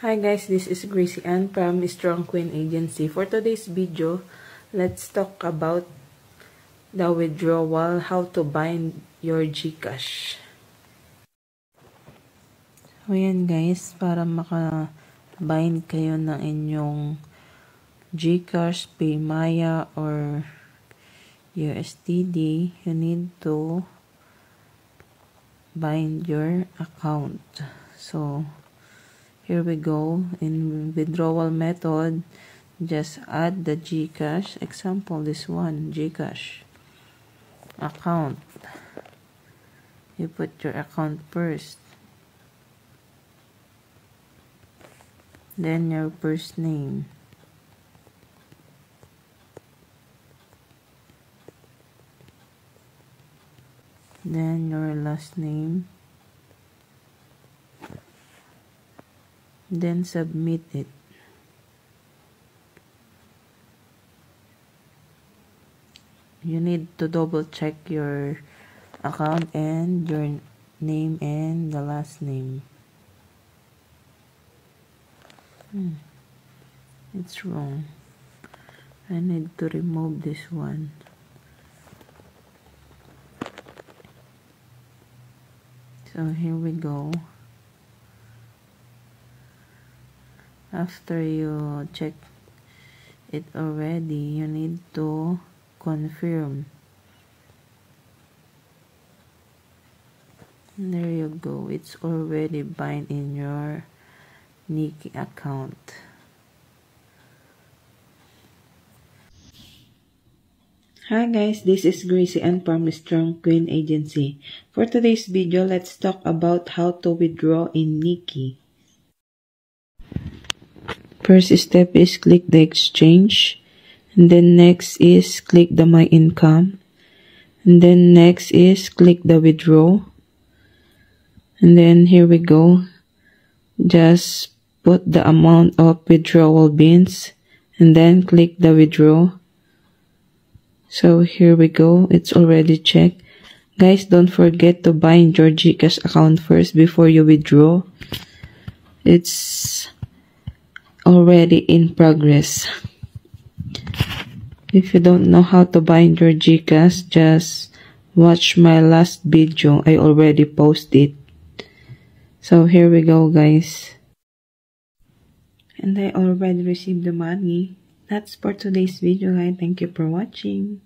Hi guys, this is Gracie Ann from Strong Queen Agency. For today's video, let's talk about the withdrawal, how to bind your GCash. So yan guys, para maka-bind kayo ng inyong GCash, PayMaya, or USDD, you need to bind your account. So here we go. In withdrawal method, just add the GCash. Example, this one, GCash account. You put your account first. Then your first name. Then your last name. Then submit it. You need to double check your account and your name and the last name. It's wrong. I need to remove this one. So here we go. After you check it already, you need to confirm. There you go. It's already bind in your Nikki account. Hi guys, this is Gracie Ann from Strong Queen Agency. For today's video, let's talk about how to withdraw in Nikki. First step is click the exchange, and then next is click the my income, and then next is click the withdraw, and then here we go. Just put the amount of withdrawal bins and then click the withdraw. So here we go, it's already checked. Guys, don't forget to bind your GCash account first before you withdraw. It's already in progress. If you don't know how to bind your GCash, just watch my last video. I already posted. So here we go guys. And I already received the money. That's for today's video guys. Thank you for watching.